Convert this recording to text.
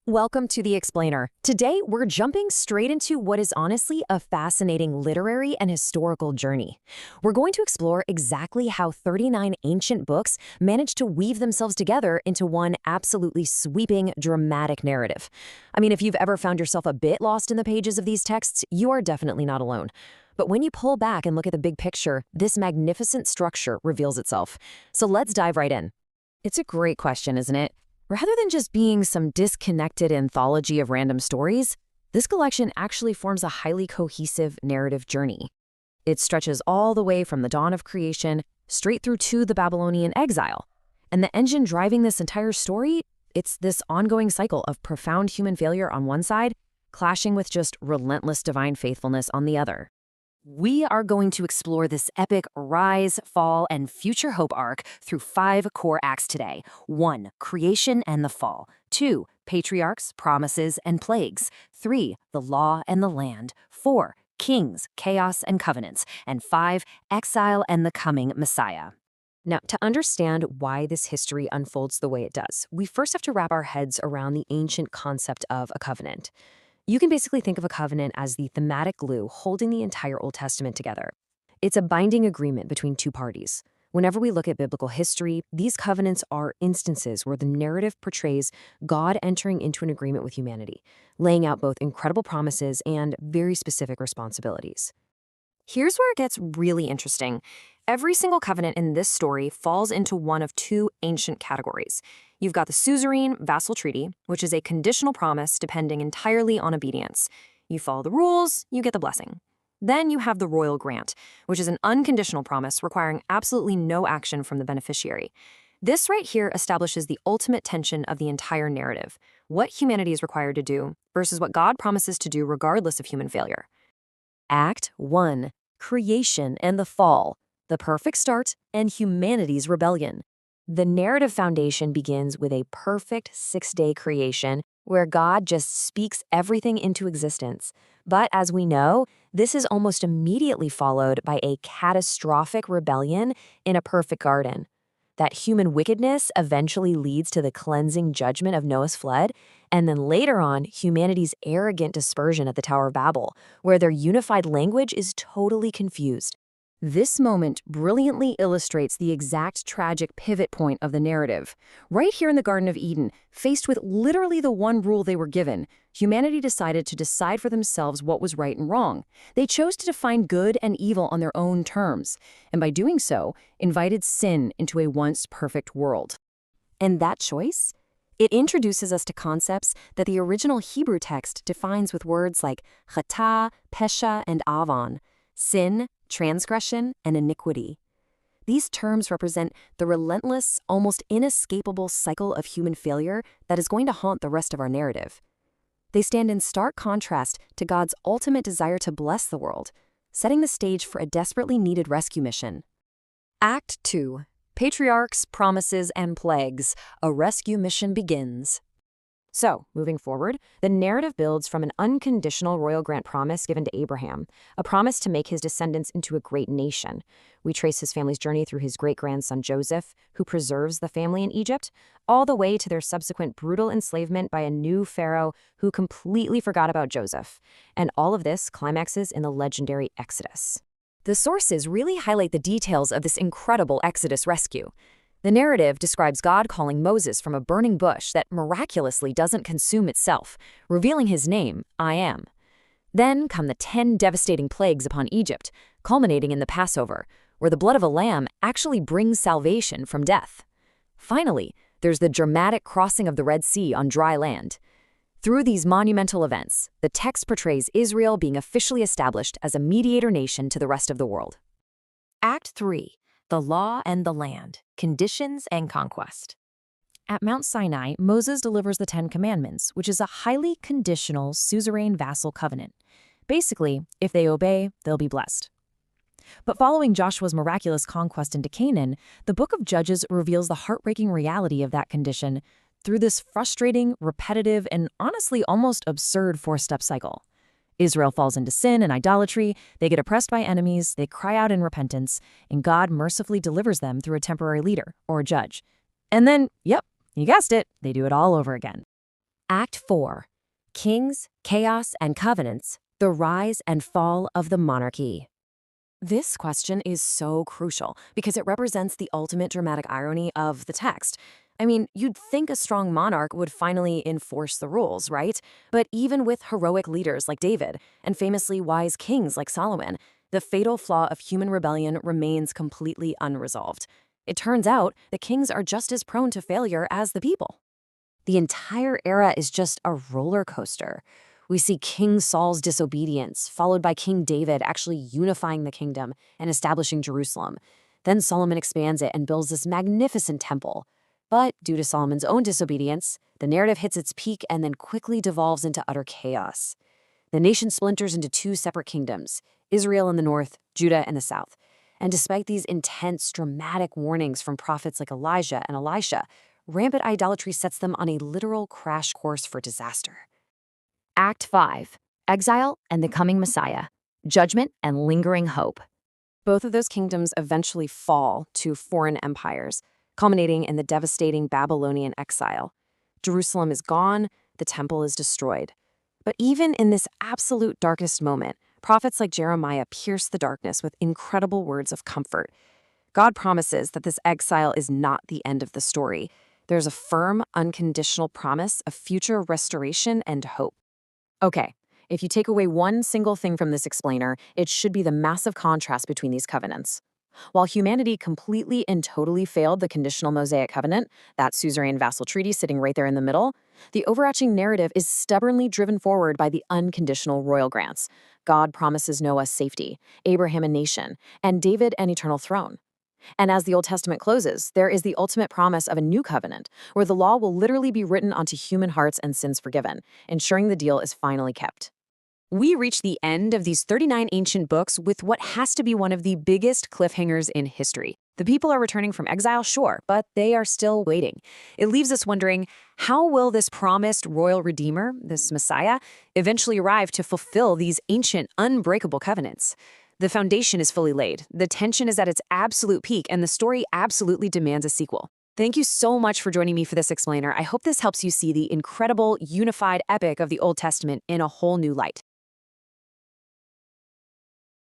Welcome to The Explainer. Today, we're jumping straight into what is honestly a fascinating literary and historical journey. We're going to explore exactly how 39 ancient books managed to weave themselves together into one absolutely sweeping, dramatic narrative. I mean, if you've ever found yourself a bit lost in the pages of these texts, you are definitely not alone. But when you pull back and look at the big picture, this magnificent structure reveals itself. So let's dive right in. It's a great question, isn't it? Rather than just being some disconnected anthology of random stories, this collection actually forms a highly cohesive narrative journey. It stretches all the way from the dawn of creation straight through to the Babylonian exile. And the engine driving this entire story, it's this ongoing cycle of profound human failure on one side, clashing with just relentless divine faithfulness on the other. We are going to explore this epic rise, fall, and future hope arc through 5 core acts today. 1. Creation and the fall. 2. Patriarchs, promises, and plagues. 3. The law and the land. 4. Kings, chaos, and covenants. And 5. Exile and the coming Messiah. Now, to understand why this history unfolds the way it does, we first have to wrap our heads around the ancient concept of a covenant. You can basically think of a covenant as the thematic glue holding the entire Old Testament together. It's a binding agreement between two parties. Whenever we look at biblical history, these covenants are instances where the narrative portrays God entering into an agreement with humanity, laying out both incredible promises and very specific responsibilities. Here's where it gets really interesting. Every single covenant in this story falls into one of 2 ancient categories. You've got the suzerain vassal treaty, which is a conditional promise depending entirely on obedience. You follow the rules, you get the blessing. Then you have the royal grant, which is an unconditional promise requiring absolutely no action from the beneficiary. This right here establishes the ultimate tension of the entire narrative, what humanity is required to do versus what God promises to do regardless of human failure. Act 1. Creation and the fall, the perfect start and humanity's rebellion. The narrative foundation begins with a perfect 6-day creation where God just speaks everything into existence. But as we know, this is almost immediately followed by a catastrophic rebellion in a perfect garden. That human wickedness eventually leads to the cleansing judgment of Noah's flood, and then later on, humanity's arrogant dispersion at the Tower of Babel, where their unified language is totally confused. This moment brilliantly illustrates the exact tragic pivot point of the narrative. Right here in the Garden of Eden, faced with literally the one rule they were given, humanity decided to decide for themselves what was right and wrong. They chose to define good and evil on their own terms, and by doing so, invited sin into a once perfect world. And that choice? It introduces us to concepts that the original Hebrew text defines with words like chata, pesha, and avon, sin, transgression, and iniquity. These terms represent the relentless, almost inescapable cycle of human failure that is going to haunt the rest of our narrative. They stand in stark contrast to God's ultimate desire to bless the world, setting the stage for a desperately needed rescue mission. Act 2. Patriarchs, Promises, and Plagues. A rescue mission begins. So, moving forward, the narrative builds from an unconditional royal grant promise given to Abraham, a promise to make his descendants into a great nation. We trace his family's journey through his great-grandson Joseph, who preserves the family in Egypt, all the way to their subsequent brutal enslavement by a new pharaoh who completely forgot about Joseph. And all of this climaxes in the legendary Exodus. The sources really highlight the details of this incredible Exodus rescue. The narrative describes God calling Moses from a burning bush that miraculously doesn't consume itself, revealing his name, I Am. Then come the 10 devastating plagues upon Egypt, culminating in the Passover, where the blood of a lamb actually brings salvation from death. Finally, there's the dramatic crossing of the Red Sea on dry land. Through these monumental events, the text portrays Israel being officially established as a mediator nation to the rest of the world. Act 3. The Law and the Land, Conditions and Conquest. At Mount Sinai, Moses delivers the 10 Commandments, which is a highly conditional suzerain vassal covenant. Basically, if they obey, they'll be blessed. But following Joshua's miraculous conquest into Canaan, the Book of Judges reveals the heartbreaking reality of that condition through this frustrating, repetitive, and honestly almost absurd 4-step cycle. Israel falls into sin and idolatry, they get oppressed by enemies, they cry out in repentance, and God mercifully delivers them through a temporary leader or a judge. And then, yep, you guessed it, they do it all over again. Act 4. Kings, Chaos, and Covenants, the Rise and Fall of the Monarchy. This question is so crucial because it represents the ultimate dramatic irony of the text. I mean, you'd think a strong monarch would finally enforce the rules, right? But even with heroic leaders like David and famously wise kings like Solomon, the fatal flaw of human rebellion remains completely unresolved. It turns out that kings are just as prone to failure as the people. The entire era is just a roller coaster. We see King Saul's disobedience, followed by King David actually unifying the kingdom and establishing Jerusalem. Then Solomon expands it and builds this magnificent temple. But due to Solomon's own disobedience, the narrative hits its peak and then quickly devolves into utter chaos. The nation splinters into two separate kingdoms, Israel in the north, Judah in the south. And despite these intense, dramatic warnings from prophets like Elijah and Elisha, rampant idolatry sets them on a literal crash course for disaster. Act 5. Exile and the Coming Messiah. Judgment and Lingering Hope. Both of those kingdoms eventually fall to foreign empires, culminating in the devastating Babylonian exile. Jerusalem is gone, the temple is destroyed. But even in this absolute darkest moment, prophets like Jeremiah pierce the darkness with incredible words of comfort. God promises that this exile is not the end of the story. There's a firm, unconditional promise of future restoration and hope. Okay, if you take away one single thing from this explainer, it should be the massive contrast between these covenants. While humanity completely and totally failed the conditional Mosaic covenant, that suzerain vassal treaty sitting right there in the middle, the overarching narrative is stubbornly driven forward by the unconditional royal grants. God promises Noah safety, Abraham a nation, and David an eternal throne. And as the Old Testament closes, there is the ultimate promise of a new covenant, where the law will literally be written onto human hearts and sins forgiven, ensuring the deal is finally kept. We reach the end of these 39 ancient books with what has to be one of the biggest cliffhangers in history. The people are returning from exile, sure, but they are still waiting. It leaves us wondering, how will this promised royal redeemer, this Messiah, eventually arrive to fulfill these ancient, unbreakable covenants? The foundation is fully laid, the tension is at its absolute peak, and the story absolutely demands a sequel. Thank you so much for joining me for this explainer. I hope this helps you see the incredible, unified epic of the Old Testament in a whole new light.